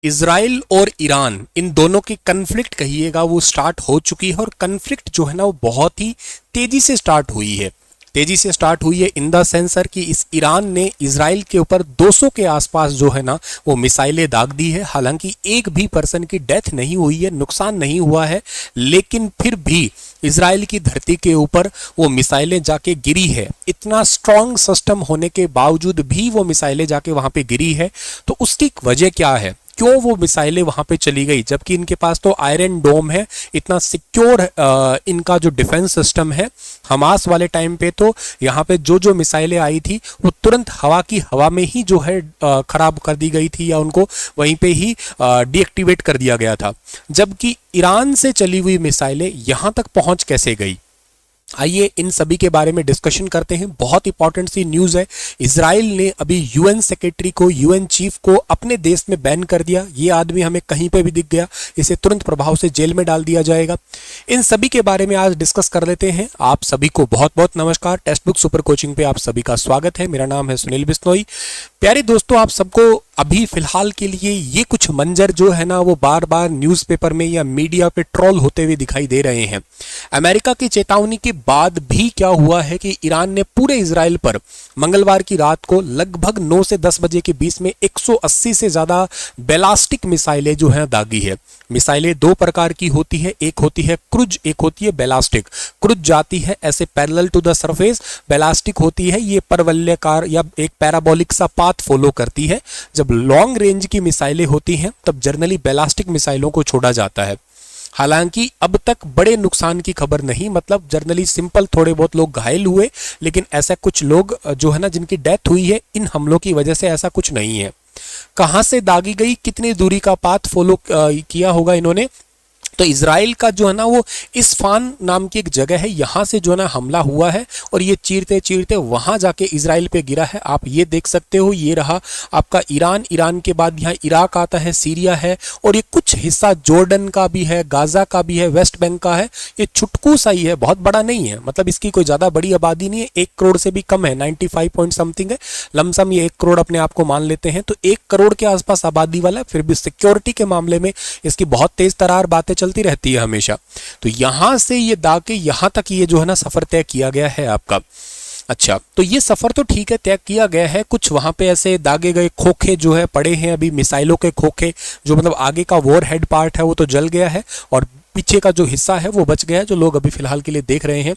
Israel और Iran इन दोनों की कन्फ्लिक्ट कहिएगा वो स्टार्ट हो चुकी है और कन्फ्लिक्ट जो है ना वो बहुत ही तेजी से स्टार्ट हुई है। तेजी से स्टार्ट हुई है इन द सेंसर कि इस ईरान ने इजराइल के ऊपर 200 के आसपास जो है ना वो मिसाइलें दाग दी है। हालांकि एक भी पर्सन की डेथ नहीं हुई है, नुकसान नहीं हुआ है, लेकिन फिर भी इजराइल की धरती के ऊपर वो मिसाइलें जाके गिरी है। इतना स्ट्रांग सिस्टम होने के बावजूद भी वो मिसाइलें जाके वहां पे गिरी है। तो उसकी वजह क्या है, क्यों वो मिसाइलें वहां पे चली गई, जबकि इनके पास तो आयरन डोम है, इतना सिक्योर इनका जो डिफेंस सिस्टम है। हमास वाले टाइम पे तो यहाँ पे जो जो मिसाइलें आई थी वो तुरंत हवा में ही जो है खराब कर दी गई थी या उनको वहीं पे ही डीएक्टिवेट कर दिया गया था। जबकि ईरान से चली हुई मिसाइलें यहाँ तक पहुंच कैसे गई, आइए इन सभी के बारे में डिस्कशन करते हैं। बहुत इंपॉर्टेंट सी न्यूज़ है। इजराइल ने अभी यूएन सेक्रेटरी को, यूएन चीफ को अपने देश में बैन कर दिया। ये आदमी हमें कहीं पे भी दिख गया, इसे तुरंत प्रभाव से जेल में डाल दिया जाएगा। इन सभी के बारे में आज डिस्कस कर लेते हैं। आप सभी को बहुत बहुत नमस्कार। टेक्स्ट बुक सुपर कोचिंग पे आप सभी का स्वागत है। मेरा नाम है सुनील बिश्नोई। प्यारे दोस्तों, आप सबको अभी फिलहाल के लिए ये कुछ मंजर जो है ना वो बार बार न्यूज़पेपर में या मीडिया पे ट्रोल होते हुए दिखाई दे रहे हैं। अमेरिका की चेतावनी के बाद भी क्या हुआ है कि ईरान ने पूरे इजराइल पर मंगलवार की रात को लगभग 9 से 10 बजे के बीच में 180 से ज्यादा बैलिस्टिक मिसाइलें जो है दागी है। मिसाइलें दो प्रकार की होती है, एक होती है क्रूज, एक होती है बैलिस्टिक। क्रूज जाती है ऐसे parallel to the surface, ballistic होती है ये परवलयाकार या एक पैराबोलिक सा पाथ फॉलो करती है। जब लॉन्ग रेंज की मिसाइलें होती हैं तब जनरली बैलिस्टिक मिसाइलों को छोड़ा जाता है। हालांकि अब तक बड़े नुकसान की खबर नहीं, मतलब जनरली सिंपल थोड़े बहुत लोग घायल हुए, लेकिन ऐसा कुछ लोग जो है ना जिनकी डेथ हुई है इन हमलों की वजह से, ऐसा कुछ नहीं है। कहां से दागी गई, कितनी दूरी का पाथ फॉलो किया होगा इन्होंने, तो इजराइल का जो है ना वो इस्फान नाम की एक जगह है, यहां से जो है ना हमला हुआ है और ये चीरते चीरते वहां जाके इजराइल पे गिरा है। आप ये देख सकते हो, ये रहा आपका ईरान, ईरान के बाद यहाँ इराक आता है, सीरिया है और ये कुछ हिस्सा जॉर्डन का भी है, गाजा का भी है, वेस्ट बैंक का है। ये छुटकू सा ही है, बहुत बड़ा नहीं है, मतलब इसकी कोई ज्यादा बड़ी आबादी नहीं है, 1 करोड़ से भी कम है, 95 पॉइंट समथिंग है। लमसम ये 1 करोड़ अपने आप को मान लेते हैं, तो 1 करोड़ के आसपास आबादी वाला, फिर भी सिक्योरिटी के मामले में इसकी बहुत तेज तरार बातें चलती रहती है हमेशा। तो यहां से ये दाग के यहां तक ये जो है ना सफर तय किया गया है आपका। अच्छा, तो ये सफर तो ठीक है, तय किया गया है। कुछ वहां पे ऐसे दागे गए खोखे जो है पड़े हैं अभी, मिसाइलों के खोखे, जो मतलब आगे का वॉर हेड पार्ट है वो तो जल गया है और पीछे का जो हिस्सा है वो बच गया है, जो लोग अभी फिलहाल के लिए देख रहे हैं।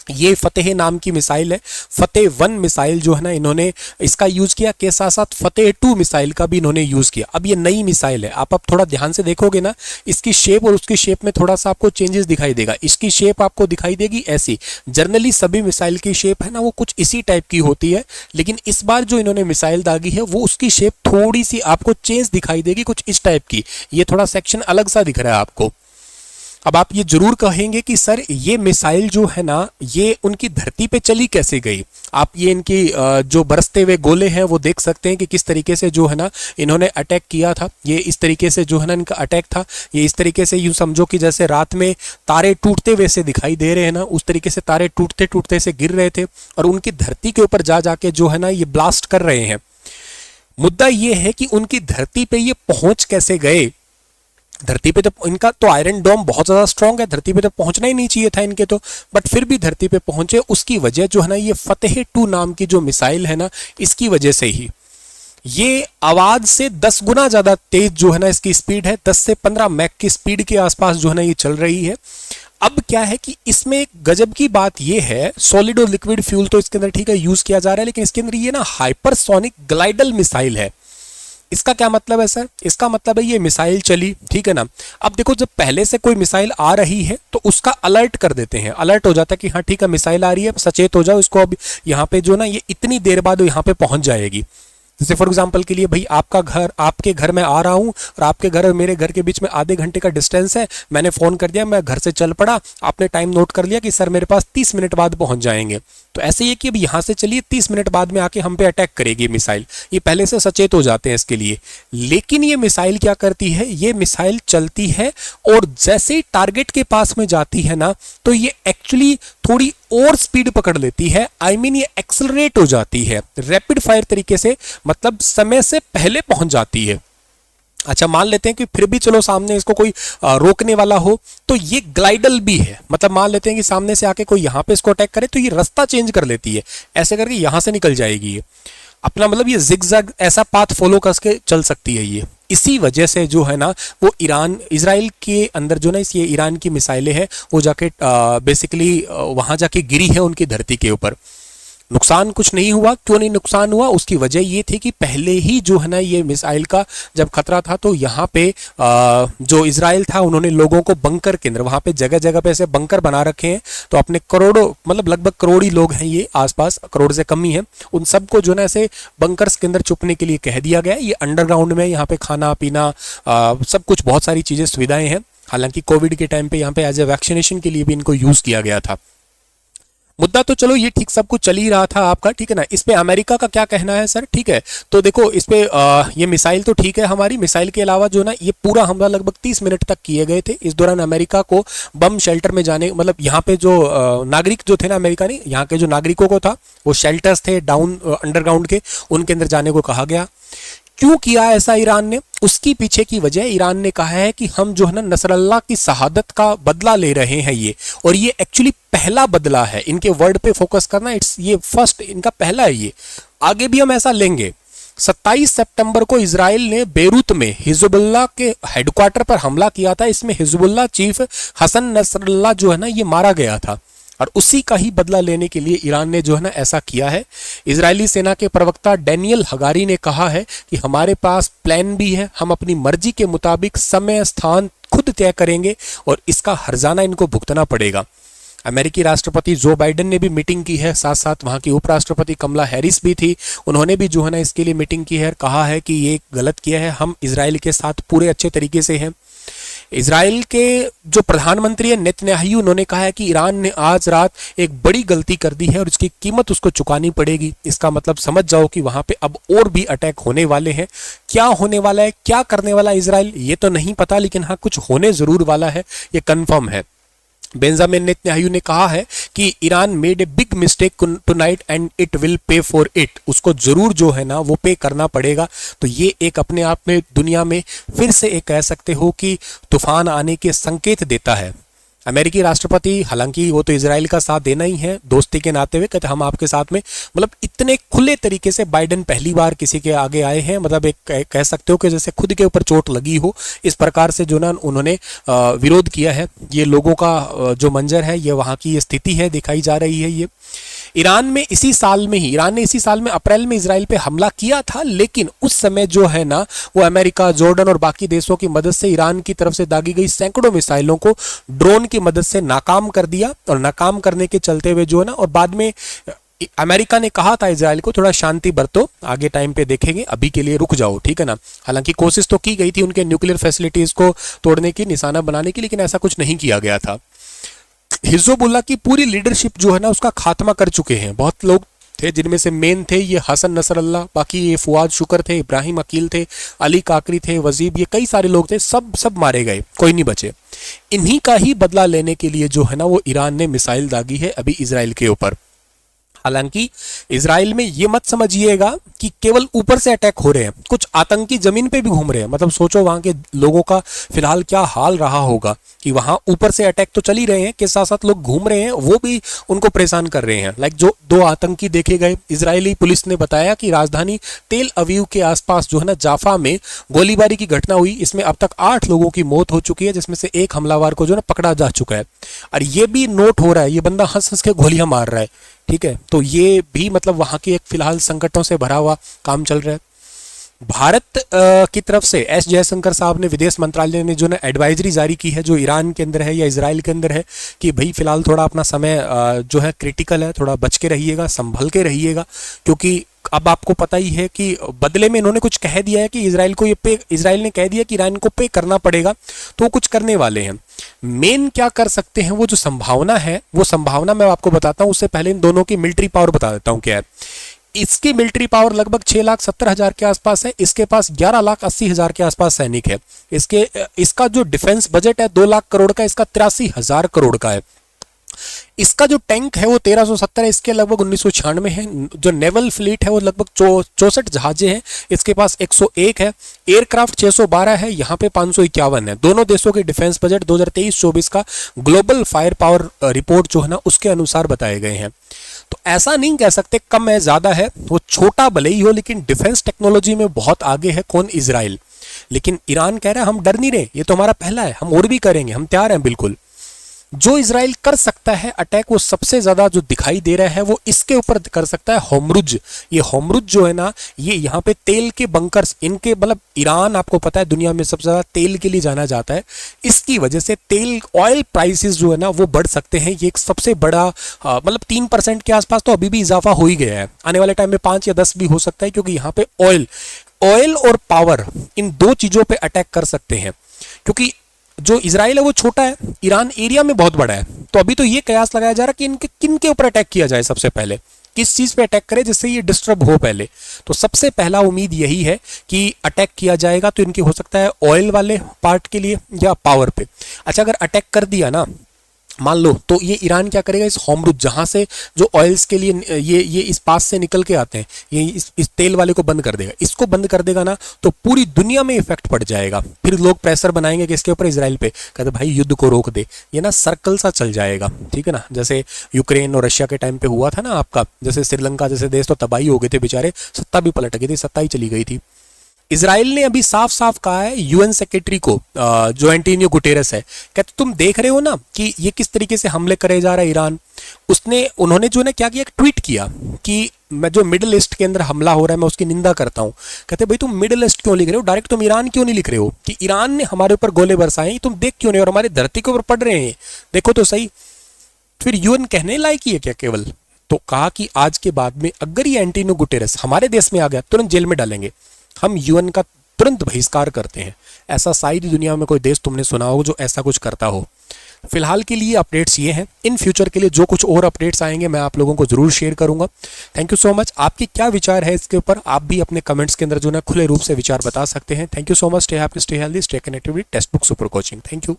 ये फतेह नाम की मिसाइल है, फतेह 1 मिसाइल जो है ना इन्होंने इसका यूज किया, के साथ साथ फतेह 2 मिसाइल का भी इन्होंने यूज किया। अब ये नई मिसाइल है, आप अब थोड़ा ध्यान से देखोगे ना, इसकी शेप और उसकी शेप में थोड़ा सा आपको चेंजेस दिखाई देगा। इसकी शेप आपको दिखाई देगी ऐसी, जनरली सभी मिसाइल की शेप है ना वो कुछ इसी टाइप की होती है, लेकिन इस बार जो इन्होंने मिसाइल दागी है वो उसकी शेप थोड़ी सी आपको चेंज दिखाई देगी, कुछ इस टाइप की। ये थोड़ा सेक्शन अलग सा दिख रहा है आपको। अब आप ये जरूर कहेंगे कि सर ये मिसाइल जो है ना ये उनकी धरती पे चली कैसे गई। आप ये इनकी जो बरसते हुए गोले हैं वो देख सकते हैं कि किस तरीके से जो है ना इन्होंने अटैक किया था। ये इस तरीके से जो है ना इनका अटैक था, ये इस तरीके से यूं समझो कि जैसे रात में तारे टूटते हुए से दिखाई दे रहे हैं ना, उस तरीके से तारे टूटते टूटते से गिर रहे थे और उनकी धरती के ऊपर जा जाके जो है ना ये ब्लास्ट कर रहे हैं। मुद्दा ये है कि उनकी धरती पे ये पहुंच कैसे गए। धरती पे तो इनका तो आयरन डोम बहुत ज्यादा स्ट्रांग है, धरती पे तो पहुंचना ही नहीं चाहिए था इनके तो, बट फिर भी धरती पे पहुंचे। उसकी वजह जो है ना ये फतेह 2 नाम की जो मिसाइल है ना इसकी वजह से ही। ये आवाज से 10 गुना ज्यादा तेज जो है ना इसकी स्पीड है, 10 से 15 मैक की स्पीड के आसपास जो है ना ये चल रही है। अब क्या है कि इसमें गजब की बात ये है, सॉलिड और लिक्विड फ्यूल तो इसके अंदर ठीक है यूज किया जा रहा है, लेकिन इसके अंदर ये ना हाइपरसोनिक ग्लाइडल मिसाइल है। इसका क्या मतलब है सर, इसका मतलब है ये मिसाइल चली, ठीक है ना। अब देखो जब पहले से कोई मिसाइल आ रही है तो उसका अलर्ट कर देते हैं, अलर्ट हो जाता है कि हाँ ठीक है मिसाइल आ रही है, सचेत हो जाओ इसको, अब यहाँ पे जो ना ये इतनी देर बाद यहाँ पे पहुंच जाएगी। जैसे फॉर एग्जांपल के लिए भाई आपका घर, आपके घर में आ रहा हूं और आपके घर और मेरे घर के बीच में आधे घंटे का डिस्टेंस है, मैंने फोन कर दिया, मैं घर से चल पड़ा, आपने टाइम नोट कर लिया कि सर मेरे पास 30 मिनट बाद पहुंच जाएंगे। तो ऐसे ही है कि अब यहां से चलिए 30 मिनट बाद में आके हम पे अटैक करेगी मिसाइल, ये पहले से सचेत हो जाते हैं इसके लिए। लेकिन ये मिसाइल क्या करती है, ये मिसाइल चलती है और जैसे ही टारगेट के पास में जाती है ना तो ये एक्चुअली थोड़ी और स्पीड पकड़ लेती है, आई मीन ये एक्सेलरेट हो जाती है रैपिड फायर तरीके से, मतलब समय से पहले पहुंच जाती है। अच्छा मान लेते हैं कि फिर भी चलो सामने इसको कोई रोकने वाला हो, तो ये ग्लाइडल भी है, मतलब मान लेते हैं कि सामने से आके कोई यहाँ पे इसको अटैक करे तो ये रास्ता चेंज कर लेती है, ऐसे करके यहाँ से निकल जाएगी ये अपना, मतलब ये जिगजैग ऐसा पाथ फॉलो करके चल सकती है ये। इसी वजह से जो है ना वो ईरान इजराइल के अंदर जो ना ये ईरान की मिसाइलें हैं वो जाके बेसिकली वहाँ जाके गिरी है उनकी धरती के ऊपर। नुकसान कुछ नहीं हुआ, क्यों नहीं नुकसान हुआ, उसकी वजह ये थी कि पहले ही जो है ना ये मिसाइल का जब खतरा था तो यहाँ पे जो इजराइल था उन्होंने लोगों को बंकर के अंदर, वहाँ पे जगह जगह पे ऐसे बंकर बना रखे हैं, तो अपने करोड़ों मतलब लगभग करोड़ी लोग हैं ये आसपास, करोड़ से कम ही है, उन सबको जो ना ऐसे बंकर्स के अंदर छुपने के लिए कह दिया गया। ये अंडरग्राउंड में यहाँ पे खाना पीना सब कुछ बहुत सारी चीज़ें सुविधाएं हैं। हालांकि कोविड के टाइम पे यहाँ पे एज ए वैक्सीनेशन के लिए भी इनको यूज़ किया गया था। मुद्दा तो चलो ये ठीक सब कुछ चल ही रहा था आपका, ठीक है ना। इस पे अमेरिका का क्या कहना है सर, ठीक है। तो देखो इस पे ये मिसाइल तो ठीक है, हमारी मिसाइल के अलावा जो ना ये पूरा हमला लगभग 30 मिनट तक किए गए थे। इस दौरान अमेरिका को बम शेल्टर में जाने, मतलब यहाँ पे जो नागरिक जो थे ना, अमेरिका ने यहाँ के जो नागरिकों को था वो शेल्टर्स थे डाउन अंडरग्राउंड के, उनके अंदर जाने को कहा गया। क्यों किया ऐसा ईरान ने, उसकी पीछे की वजह ईरान ने कहा है कि हम जो है ना नसरल्ला की शहादत का बदला ले रहे हैं ये, और ये एक्चुअली पहला बदला है, इनके वर्ड पे फोकस करना, इट्स ये फर्स्ट इनका पहला है ये, आगे भी हम ऐसा लेंगे। 27 सितंबर को इजराइल ने बेरूत में हिजबुल्लाह के हेडक्वार्टर पर हमला किया था। इसमें हिजबुल्लाह चीफ हसन नसरल्ला जो है ना ये मारा गया था, और उसी का ही बदला लेने के लिए ईरान ने जो है ना ऐसा किया है। इजरायली सेना के प्रवक्ता डैनियल हगारी ने कहा है कि हमारे पास प्लान भी है, हम अपनी मर्जी के मुताबिक समय स्थान खुद तय करेंगे और इसका हर्जाना इनको भुगतना पड़ेगा। अमेरिकी राष्ट्रपति जो बाइडेन ने भी मीटिंग की है, साथ साथ वहाँ की उपराष्ट्रपति कमला हैरिस भी थी, उन्होंने भी जो है ना इसके लिए मीटिंग की है, कहा है कि ये गलत किया है, हम इजराइल के साथ पूरे अच्छे तरीके से हैं। इजराइल के जो प्रधानमंत्री है नेतन्याहू, उन्होंने कहा है कि ईरान ने आज रात एक बड़ी गलती कर दी है और इसकी कीमत उसको चुकानी पड़ेगी। इसका मतलब समझ जाओ कि वहां पे अब और भी अटैक होने वाले हैं। क्या होने वाला है, क्या करने वाला है इजराइल, ये तो नहीं पता, लेकिन हाँ कुछ होने जरूर वाला है, ये कंफर्म है। बेंजामिन नेतन्याहू ने कहा है कि Iran made a big mistake tonight and it will pay for it, उसको जरूर जो है ना वो पे करना पड़ेगा। तो ये एक अपने आप में दुनिया में फिर से एक कह सकते हो कि तूफान आने के संकेत देता है। अमेरिकी राष्ट्रपति, हालांकि वो तो इजराइल का साथ देना ही है दोस्ती के नाते हुए, कहते हम आपके साथ में, मतलब इतने खुले तरीके से बाइडेन पहली बार किसी के आगे आए हैं, मतलब एक कह सकते हो कि जैसे खुद के ऊपर चोट लगी हो, इस प्रकार से जो ना उन्होंने विरोध किया है। ये लोगों का जो मंजर है, ये वहाँ की ये स्थिति है, दिखाई जा रही है। ये ईरान ने इसी साल में अप्रैल में इजराइल पे हमला किया था, लेकिन उस समय जो है ना वो अमेरिका, जॉर्डन और बाकी देशों की मदद से ईरान की तरफ से दागी गई सैकड़ों मिसाइलों को ड्रोन की मदद से नाकाम कर दिया, और नाकाम करने के चलते हुए जो है ना, और बाद में अमेरिका ने कहा था इजराइल को थोड़ा शांति बरतो, आगे टाइम पे देखेंगे, अभी के लिए रुक जाओ, ठीक है ना। हालांकि कोशिश तो की गई थी उनके न्यूक्लियर फैसिलिटीज को तोड़ने की, निशाना बनाने की, लेकिन ऐसा कुछ नहीं किया गया था। हिजबुल्लाह की पूरी लीडरशिप जो है ना उसका खात्मा कर चुके हैं। बहुत लोग थे जिनमें से मेन थे ये हसन नसरल्ला, बाकी ये फुआद शुक्र थे, इब्राहिम अकील थे, अली काकरी थे, वजीब, ये कई सारे लोग थे, सब मारे गए, कोई नहीं बचे। इन्हीं का ही बदला लेने के लिए जो है ना वो ईरान ने मिसाइल दागी है अभी इजराइल के ऊपर। हालांकि इजराइल में ये मत समझिएगा कि केवल ऊपर से अटैक हो रहे हैं, कुछ आतंकी जमीन पे भी घूम रहे हैं। मतलब सोचो वहां के लोगों का फिलहाल क्या हाल रहा होगा कि वहां ऊपर से अटैक तो चल ही रहे हैं, के साथ साथ लोग घूम रहे हैं, वो भी उनको परेशान कर रहे हैं। लाइक जो 2 आतंकी देखे गए, इजरायली पुलिस ने बताया कि राजधानी तेल अवीव के आसपास जो है ना जाफा में गोलीबारी की घटना हुई। इसमें अब तक 8 लोगों की मौत हो चुकी है, जिसमें से एक हमलावर को जो है ना पकड़ा जा चुका है। और ये भी नोट हो रहा है, ये बंदा हंस हंस के गोलियां मार रहा है, ठीक है। तो ये भी मतलब वहां की एक फिलहाल संकटों से भरा हुआ काम चल रहा है। भारत की तरफ से एस जयशंकर साहब ने, विदेश मंत्रालय ने जो ना एडवाइजरी जारी की है, जो ईरान के अंदर है या इजराइल के अंदर है, कि भाई फिलहाल थोड़ा अपना समय जो है क्रिटिकल है, थोड़ा बच के रहिएगा, संभल के रहिएगा, क्योंकि अब आपको पता ही है कि बदले में इन्होंने कुछ कह दिया है कि इजराइल ने कह दिया कि ईरान को पे करना पड़ेगा, तो वो कुछ करने वाले हैं। मेन क्या कर सकते हैं, वो जो संभावना है, वो संभावना मैं आपको बताता हूं। उससे पहले इन दोनों की मिलिट्री पावर बता देता हूं क्या है। इसकी मिलिट्री पावर लगभग 6,70,000 के आसपास है, इसके पास 11,80,000 के आसपास सैनिक है। इसका जो डिफेंस बजट है 2 लाख करोड़ का, इसका 83,000 करोड़ का है। इसका जो टैंक है वो 1370 है, इसके लगभग 1996 है। जो नेवल फ्लीट है वो लगभग 64 जहाजें हैं, इसके पास 101 है। एयरक्राफ्ट 612 है, यहाँ पे 551 है। दोनों देशों के डिफेंस बजट 2023-24 का ग्लोबल फायर पावर रिपोर्ट जो है ना उसके अनुसार बताए गए हैं। तो ऐसा नहीं कह सकते कम है ज़्यादा है, वो छोटा भले ही हो लेकिन डिफेंस टेक्नोलॉजी में बहुत आगे है। कौन? इजराइल। लेकिन ईरान कह रहा है हम डर नहीं रहे, ये तो हमारा पहला है, हम और भी करेंगे, हम तैयार हैं बिल्कुल। जो इजराइल कर सकता है अटैक, वो सबसे ज्यादा जो दिखाई दे रहा है वो इसके ऊपर कर सकता है, होमरुज। ये होमरुज जो है ना, ये यहाँ पे तेल के बंकर्स, इनके मतलब ईरान आपको पता है दुनिया में सबसे ज्यादा तेल के लिए जाना जाता है। इसकी वजह से तेल ऑयल प्राइसेस जो है ना वो बढ़ सकते हैं। ये एक सबसे बड़ा मतलब 3% के आसपास तो अभी भी इजाफा हो ही गया है, आने वाले टाइम में 5 या 10 भी हो सकता है, क्योंकि यहाँ पे ऑयल और पावर, इन दो चीजों पे अटैक कर सकते हैं। क्योंकि जो इजराइल है वो छोटा है, ईरान एरिया में बहुत बड़ा है। तो अभी तो ये कयास लगाया जा रहा है कि इनके किन के ऊपर अटैक किया जाए, सबसे पहले किस चीज पे अटैक करे जिससे ये डिस्टर्ब हो पहले। तो सबसे पहला उम्मीद यही है कि अटैक किया जाएगा तो इनके हो सकता है ऑयल वाले पार्ट के लिए या पावर पे। अच्छा, अगर अटैक कर दिया ना मान लो, तो ये ईरान क्या करेगा, इस होमरुज जहां से जो ऑयल्स के लिए ये इस पास से निकल के आते हैं, ये इस तेल वाले को बंद कर देगा। इसको बंद कर देगा ना तो पूरी दुनिया में इफेक्ट पड़ जाएगा। फिर लोग प्रेशर बनाएंगे कि इसके ऊपर, इजराइल पे, कहते भाई युद्ध को रोक दे। ये ना सर्कल सा चल जाएगा, ठीक है ना, जैसे यूक्रेन और रशिया के टाइम पे हुआ था ना आपका, जैसे श्रीलंका जैसे देश तो तबाही हो गए थे बेचारे, सत्ता भी पलट गई थी, सत्ता ही चली गई थी। इजराइल ने अभी साफ साफ कहा है यूएन सेक्रेटरी को, जो एंटोनियो गुटेरेस है, कहते तुम देख रहे हो ना कि ये किस तरीके से हमले करे जा रहा है ईरान। उन्होंने जो है क्या किया, एक ट्वीट किया कि मैं जो मिडिल ईस्ट के अंदर हमला हो रहा है मैं उसकी निंदा करता हूं। कहते भाई तुम मिडिल ईस्ट क्यों लिख रहे हो, डायरेक्ट तुम ईरान क्यों नहीं लिख रहे हो कि ईरान ने हमारे ऊपर गोले बरसाए, तुम देख क्यों नहीं, और हमारी धरती के ऊपर पड़ रहे हैं, देखो तो सही। फिर यूएन कहने लायक ही है क्या केवल? तो कहा कि आज के बाद में अगर ये एंटोनियो गुटेरेस हमारे देश में आ गया तुरंत जेल में डालेंगे, हम यूएन का तुरंत बहिष्कार करते हैं। ऐसा शायद दुनिया में कोई देश तुमने सुना हो जो ऐसा कुछ करता हो। फिलहाल के लिए अपडेट्स ये हैं, इन फ्यूचर के लिए जो कुछ और अपडेट्स आएंगे मैं आप लोगों को जरूर शेयर करूंगा। Thank you so much. आपके क्या विचार है इसके ऊपर, आप भी अपने कमेंट्स के अंदर जो है खुले रूप से विचार बता सकते हैं। Thank you so much. Stay happy, stay healthy, stay connected with text book super coaching. Thank you.